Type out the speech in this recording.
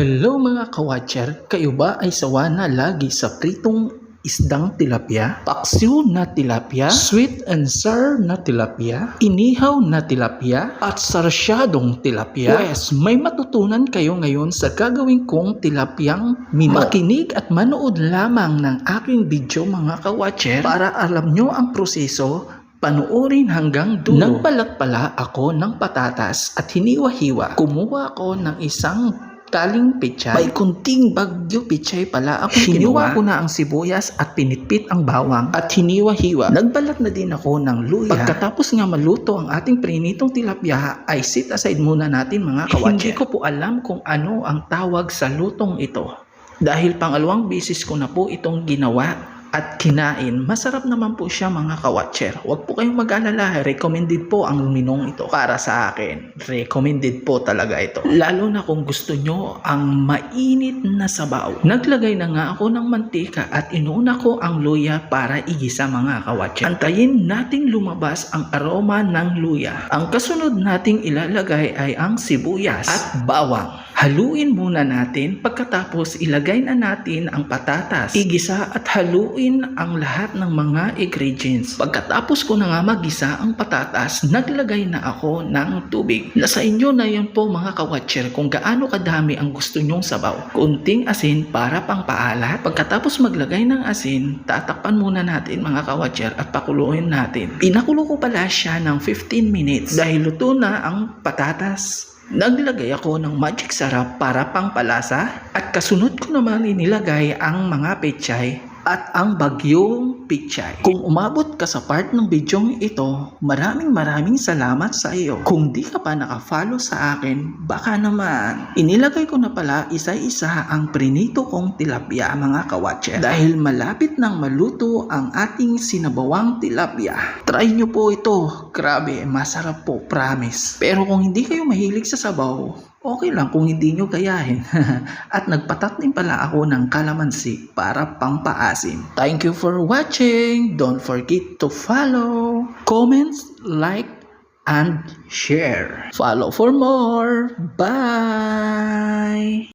Hello mga kawatcher, kayo ba ay sawa na lagi sa pritong isdang tilapia, paksiw na tilapia, sweet and sour na tilapia, inihaw na tilapia, at sarsyadong tilapia? Yes, may matutunan kayo ngayon sa gagawin kong tilapiyang mino. Makinig at manood lamang ng aking video mga kawatcher para alam nyo ang proseso. Panuorin hanggang dulo. Nagbalat pala ako ng patatas at hiniwa-hiwa. Kumuha ako ng isang taling pechay. May kunting bagyo pechay pala ako hiniwa ko na ang sibuyas at pinitpit ang bawang at hiniwa-hiwa. Nagbalat na din ako ng luya. Pagkatapos nga maluto ang ating prinitong tilapia ay sit aside muna natin mga kawatcher. Hindi ko po alam kung ano ang tawag sa lutong ito. Dahil pangalawang bisis ko na po itong ginawa at kinain, masarap naman po siya mga kawatcher. Huwag po kayong mag-alala, recommended po ang minong ito para sa akin. Recommended po talaga ito. Lalo na kung gusto nyo ang mainit na sabaw. Naglagay na nga ako ng mantika at inuna ko ang luya para igisa mga kawatcher. Antayin nating lumabas ang aroma ng luya. Ang kasunod nating ilalagay ay ang sibuyas at bawang. Haluin muna natin, pagkatapos ilagay na natin ang patatas. Igisa at haluin ang lahat ng mga ingredients. Pagkatapos ko na nga magisa ang patatas, naglagay na ako ng tubig. Nasa inyo na yan po mga kawatcher kung gaano kadami ang gusto nyong sabaw. Kunting asin para pang paalat. Pagkatapos maglagay ng asin, tatakpan muna natin mga kawatcher at pakuluin natin. Pinakulo ko pala siya ng 15 minutes dahil luto na ang patatas. Naglagay ako ng magic sarap para pangpalasa at kasunod ko naman inilagay ang mga pechay at ang bagyong pechay. Kung umabot ka sa part ng bidyong ito, maraming salamat sa iyo. Kung di ka pa nakafollow sa akin, baka naman. Inilagay ko na pala isa-isa ang prinito kong tilapia mga kawatcher. Dahil malapit nang maluto ang ating sinabawang tilapia. Try nyo po ito. Grabe, masarap po, promise. Pero kung hindi kayo mahilig sa sabaw, okay lang kung hindi nyo gayahin. At nagpatatnim pala ako ng kalamansi para pampaasim. Thank you for watching. Don't forget to follow, comment, like, and share. Follow for more. Bye!